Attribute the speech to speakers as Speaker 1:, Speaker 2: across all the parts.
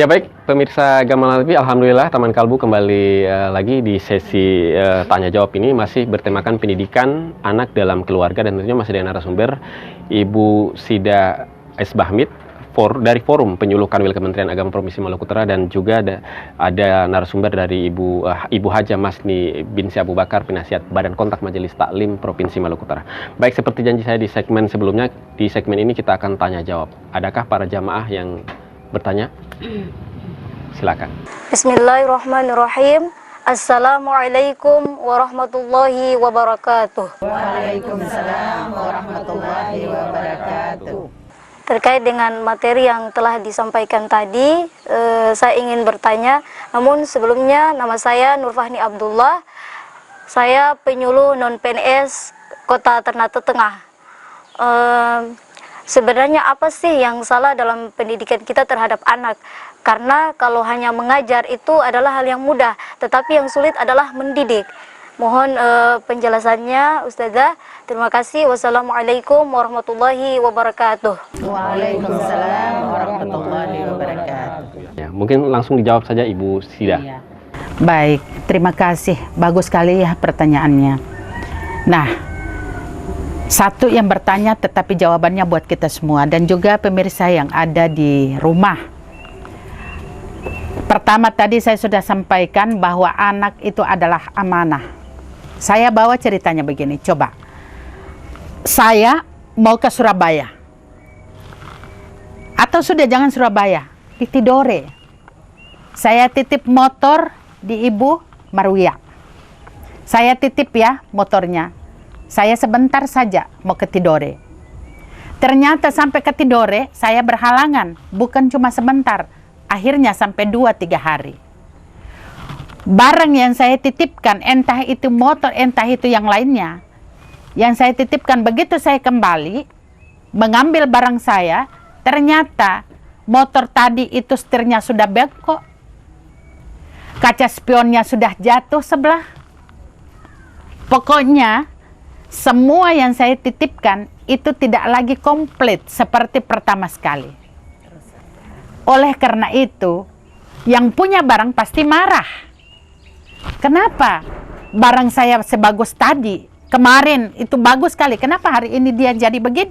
Speaker 1: Ya baik, pemirsa Gamal TV, alhamdulillah Taman Kalbu kembali lagi di sesi tanya jawab ini masih bertemakan pendidikan anak dalam keluarga, dan tentunya masih dengan narasumber Ibu Sida S. Bahmid dari Forum Penyuluh Kanwil Kementerian Agama Provinsi Maluku Utara, dan juga ada narasumber dari Ibu Haja Masni Binsi Abu Bakar, penasihat Badan Kontak Majelis Taklim Provinsi Maluku Utara. Baik, seperti janji saya di segmen sebelumnya, di segmen ini kita akan tanya jawab. Adakah para jamaah yang bertanya? Silakan.
Speaker 2: Bismillahirrahmanirrahim. Assalamualaikum warahmatullahi wabarakatuh.
Speaker 3: Waalaikumsalam warahmatullahi wabarakatuh.
Speaker 2: Terkait dengan materi yang telah disampaikan tadi, saya ingin bertanya. Namun sebelumnya, nama saya Nurfahni Abdullah. Saya penyuluh non-PNS Kota Ternate Tengah. Sebenarnya apa sih yang salah dalam pendidikan kita terhadap anak? Karena kalau hanya mengajar itu adalah hal yang mudah, tetapi yang sulit adalah mendidik. Mohon penjelasannya, Ustazah. Terima kasih. Wassalamualaikum warahmatullahi wabarakatuh.
Speaker 3: Waalaikumsalam warahmatullahi wabarakatuh.
Speaker 1: Ya, mungkin langsung dijawab saja Ibu Sida.
Speaker 3: Iya. Baik, terima kasih. Bagus sekali ya pertanyaannya. Nah, satu yang bertanya tetapi jawabannya buat kita semua dan juga pemirsa yang ada di rumah. Pertama tadi saya sudah sampaikan bahwa anak itu adalah amanah. Saya bawa ceritanya begini, coba. Saya mau ke Surabaya. Atau sudah jangan Surabaya, di Tidore. Saya titip motor di Ibu Marwiyah. Saya titip ya motornya. Saya sebentar saja mau ke Tidore. Ternyata sampai ke Tidore saya berhalangan, bukan cuma sebentar. Akhirnya sampai 2-3 hari. Barang yang saya titipkan, entah itu motor, entah itu yang lainnya, yang saya titipkan, begitu saya kembali mengambil barang saya, ternyata motor tadi itu setirnya sudah bengkok, kaca spionnya sudah jatuh sebelah. Pokoknya semua yang saya titipkan itu tidak lagi komplit seperti pertama sekali. Oleh karena itu, yang punya barang pasti marah. Kenapa barang saya sebagus tadi, kemarin itu bagus sekali, kenapa hari ini dia jadi begini?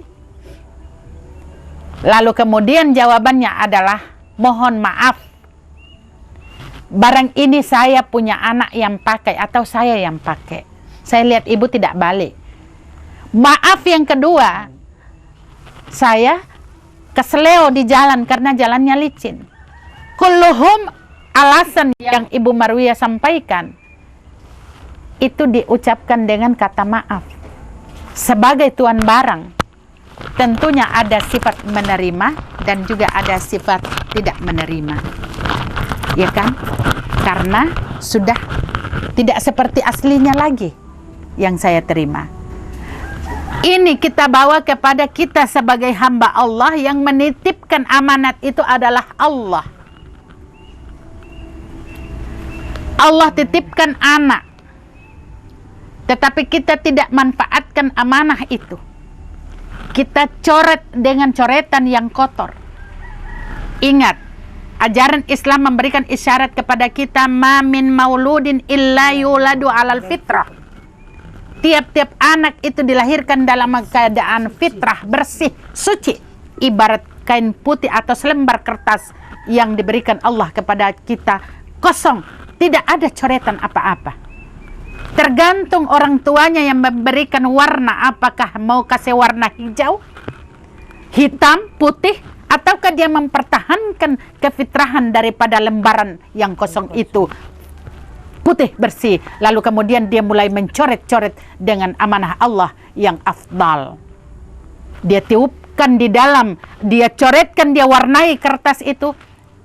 Speaker 3: Lalu kemudian jawabannya adalah, mohon maaf, barang ini saya punya anak yang pakai atau saya yang pakai. Saya lihat ibu tidak balik. Maaf yang kedua, saya keseleo di jalan karena jalannya licin. Kulluhum, alasan yang Ibu Marwiyah sampaikan itu diucapkan dengan kata maaf. Sebagai tuan barang, tentunya ada sifat menerima dan juga ada sifat tidak menerima. Ya kan? Karena sudah tidak seperti aslinya lagi yang saya terima. Ini kita bawa kepada kita sebagai hamba Allah yang menitipkan amanat itu adalah Allah. Allah titipkan anak, tetapi kita tidak manfaatkan amanah itu. Kita coret dengan coretan yang kotor. Ingat, ajaran Islam memberikan isyarat kepada kita, ma min mauludin illa yuladu alal fitrah. Tiap-tiap anak itu dilahirkan dalam keadaan fitrah, bersih, suci. Ibarat kain putih atau selembar kertas yang diberikan Allah kepada kita, kosong, tidak ada coretan apa-apa. Tergantung orang tuanya yang memberikan warna, apakah mau kasih warna hijau, hitam, putih, ataukah dia mempertahankan kefitrahan daripada lembaran yang kosong itu, putih bersih, lalu kemudian dia mulai mencoret-coret dengan amanah Allah yang afdal. Dia tiupkan di dalam, dia coretkan, dia warnai kertas itu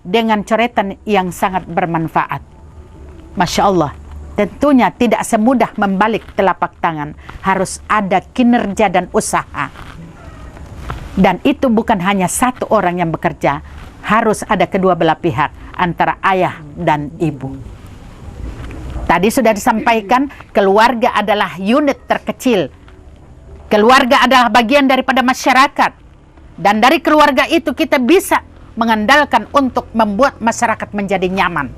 Speaker 3: dengan coretan yang sangat bermanfaat. Masya Allah, tentunya tidak semudah membalik telapak tangan. Harus ada kinerja dan usaha. Dan itu bukan hanya satu orang yang bekerja. Harus ada kedua belah pihak, antara ayah dan ibu. Tadi sudah disampaikan, keluarga adalah unit terkecil. Keluarga adalah bagian daripada masyarakat. Dan dari keluarga itu kita bisa mengandalkan untuk membuat masyarakat menjadi nyaman.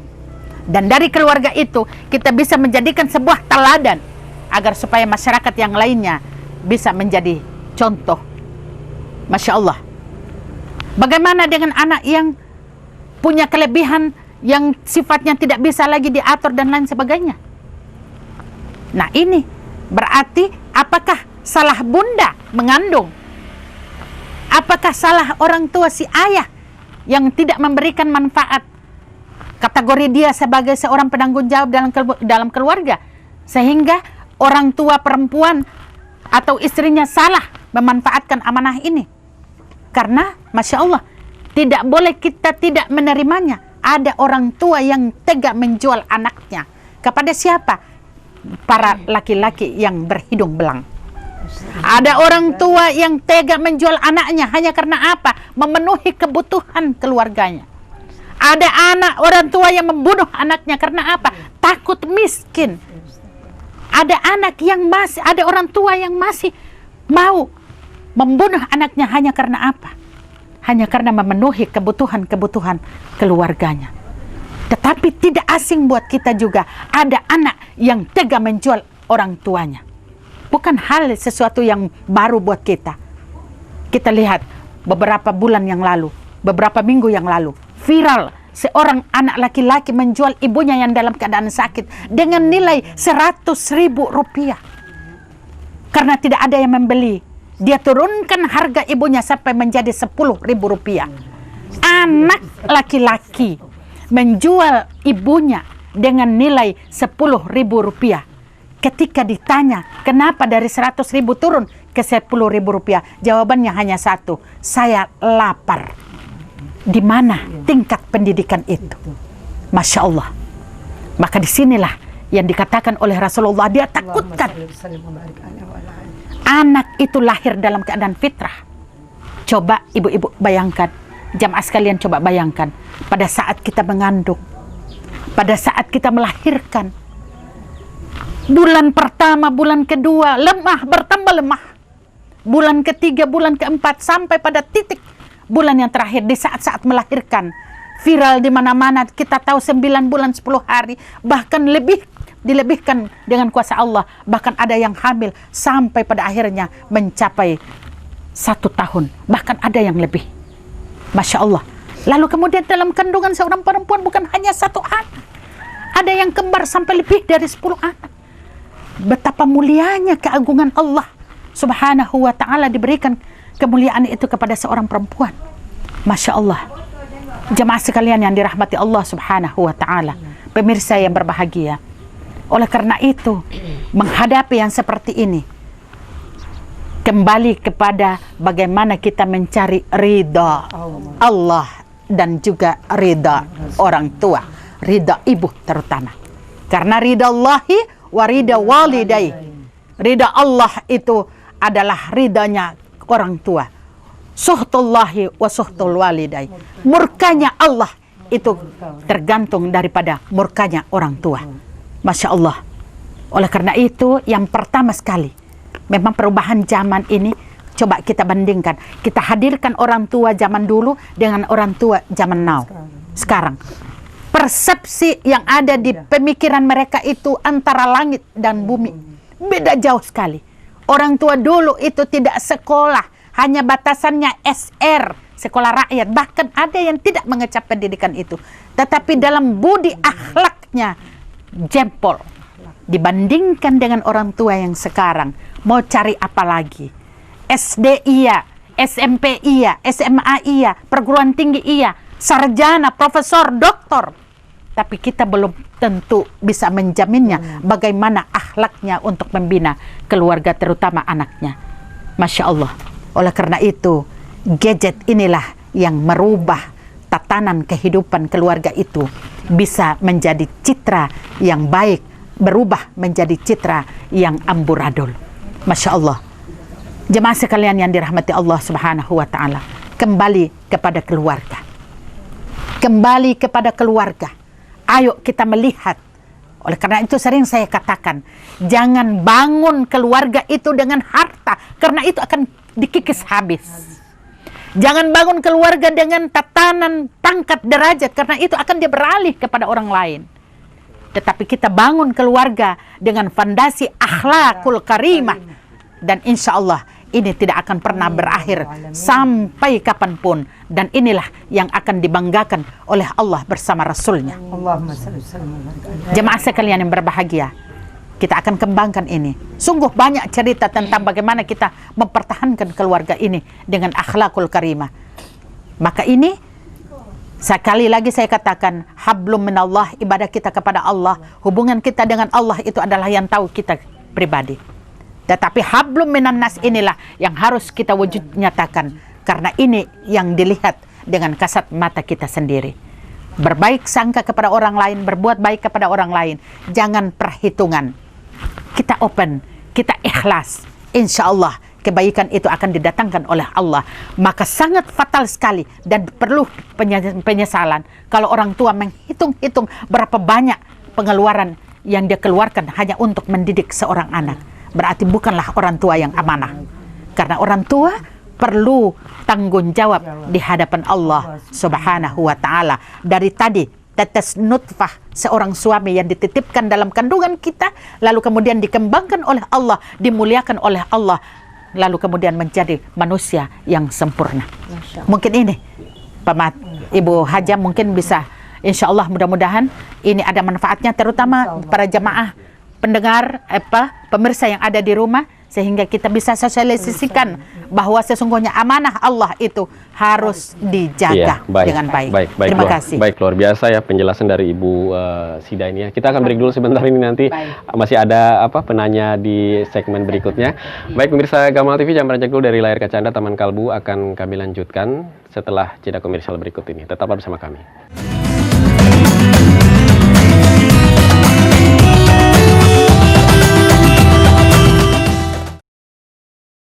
Speaker 3: Dan dari keluarga itu kita bisa menjadikan sebuah teladan agar supaya masyarakat yang lainnya bisa menjadi contoh. Masya Allah. Bagaimana dengan anak yang punya kelebihan yang sifatnya tidak bisa lagi diatur dan lain sebagainya? Nah ini berarti apakah salah bunda mengandung? Apakah salah orang tua si ayah yang tidak memberikan manfaat? Kategori dia sebagai seorang penanggung jawab dalam keluarga, sehingga orang tua perempuan atau istrinya salah memanfaatkan amanah ini. Karena Masya Allah, tidak boleh kita tidak menerimanya. Ada orang tua yang tega menjual anaknya. Kepada siapa? Para laki-laki yang berhidung belang. Ada orang tua yang tega menjual anaknya hanya karena apa? Memenuhi kebutuhan keluarganya. Ada orang tua yang membunuh anaknya karena apa? Takut miskin. Ada orang tua yang masih mau membunuh anaknya hanya karena apa? Hanya karena memenuhi kebutuhan keluarganya. Tetapi tidak asing buat kita juga ada anak yang tega menjual orang tuanya. Bukan hal sesuatu yang baru buat kita. Kita lihat beberapa bulan yang lalu, beberapa minggu yang lalu, viral seorang anak laki-laki menjual ibunya yang dalam keadaan sakit dengan nilai 100.000 rupiah. Karena tidak ada yang membeli, dia turunkan harga ibunya sampai menjadi 10.000 rupiah. Anak laki-laki menjual ibunya dengan nilai 10.000 rupiah. Ketika ditanya kenapa dari 100.000 turun ke 10.000 rupiah, jawabannya hanya satu, saya lapar. Di mana tingkat pendidikan itu? Masya Allah. Maka disinilah yang dikatakan oleh Rasulullah, dia takutkan anak itu lahir dalam keadaan fitrah. Coba ibu-ibu bayangkan, jamaah sekalian coba bayangkan, pada saat kita mengandung, pada saat kita melahirkan, bulan pertama, bulan kedua lemah, bertambah lemah. Bulan ketiga, bulan keempat, sampai pada titik bulan yang terakhir di saat-saat melahirkan. Viral di mana-mana, kita tahu 9 bulan 10 hari, bahkan dilebihkan dengan kuasa Allah. Bahkan ada yang hamil sampai pada akhirnya mencapai 1 tahun, bahkan ada yang lebih. Masya Allah. Lalu kemudian dalam kandungan seorang perempuan bukan hanya 1 anak, ada yang kembar sampai lebih dari 10 anak. Betapa mulianya keagungan Allah Subhanahu wa ta'ala, diberikan kemuliaan itu kepada seorang perempuan. Masya Allah. Jemaah sekalian yang dirahmati Allah Subhanahu wa ta'ala, pemirsa yang berbahagia. Oleh karena itu, menghadapi yang seperti ini, kembali kepada bagaimana kita mencari ridha Allah dan juga ridha orang tua, ridha ibu terutama. Karena ridha Allahi wa ridha walidai, ridha Allah itu adalah ridhanya orang tua. Suhtullahi wa suhtul walidai, murkanya Allah itu tergantung daripada murkanya orang tua. Masya Allah. Oleh karena itu, yang pertama sekali, memang perubahan zaman ini, coba kita bandingkan, kita hadirkan orang tua zaman dulu dengan orang tua zaman now, sekarang. Persepsi yang ada di pemikiran mereka itu antara langit dan bumi, beda jauh sekali. Orang tua dulu itu tidak sekolah, hanya batasannya SR, sekolah rakyat. Bahkan ada yang tidak mengecap pendidikan itu. Tetapi dalam budi akhlaknya jempol. Dibandingkan dengan orang tua yang sekarang, mau cari apa lagi? SD iya, SMP iya, SMA iya, perguruan tinggi iya, sarjana, profesor, doktor. Tapi kita belum tentu bisa menjaminnya bagaimana akhlaknya untuk membina keluarga, terutama anaknya. Masya Allah. Oleh karena itu, gadget inilah yang merubah tatanan kehidupan keluarga itu, bisa menjadi citra yang baik, berubah menjadi citra yang amburadul. Masya Allah. Jemaah sekalian yang dirahmati Allah Subhanahu wa ta'ala, kembali kepada keluarga. Kembali kepada keluarga. Ayo kita melihat. Oleh karena itu sering saya katakan, jangan bangun keluarga itu dengan harta, karena itu akan dikikis habis. Jangan bangun keluarga dengan tatanan pangkat derajat, karena itu akan dia beralih kepada orang lain. Tetapi kita bangun keluarga dengan fondasi akhlakul karimah, dan insya Allah ini tidak akan pernah berakhir sampai kapanpun, dan inilah yang akan dibanggakan oleh Allah bersama Rasulnya. Jemaah sekalian yang berbahagia, kita akan kembangkan ini. Sungguh banyak cerita tentang bagaimana kita mempertahankan keluarga ini dengan akhlakul karimah. Maka ini sekali lagi saya katakan, hablum minallah, ibadah kita kepada Allah, hubungan kita dengan Allah itu adalah yang tahu kita pribadi. Tetapi hablum minan nas inilah yang harus kita wujud nyatakan, karena ini yang dilihat dengan kasat mata kita sendiri. Berbaik sangka kepada orang lain, berbuat baik kepada orang lain, jangan perhitungan. Kita open, kita ikhlas, insya Allah kebaikan itu akan didatangkan oleh Allah. Maka sangat fatal sekali dan perlu penyesalan kalau orang tua menghitung-hitung berapa banyak pengeluaran yang dia keluarkan hanya untuk mendidik seorang anak. Berarti bukanlah orang tua yang amanah. Karena orang tua perlu tanggung jawab di hadapan Allah Subhanahu wa ta'ala. Dari tadi tetes nutfah seorang suami yang dititipkan dalam kandungan kita, lalu kemudian dikembangkan oleh Allah, dimuliakan oleh Allah, lalu kemudian menjadi manusia yang sempurna. Mungkin ini Ibu Haja mungkin bisa, insya Allah mudah-mudahan ini ada manfaatnya, terutama para jamaah pendengar, pemirsa yang ada di rumah, sehingga kita bisa sosialisasikan bahwa sesungguhnya amanah Allah itu harus dijaga dengan baik. Terima kasih.
Speaker 1: Baik, luar biasa ya penjelasan dari Ibu Sida ini ya. Kita akan break dulu sebentar, ini nanti masih ada penanya di segmen berikutnya. Baik pemirsa Gamal TV, jangan beranjak dulu dari layar kaca Anda. Taman Kalbu akan kami lanjutkan setelah jeda komersial berikut ini. Tetaplah bersama kami.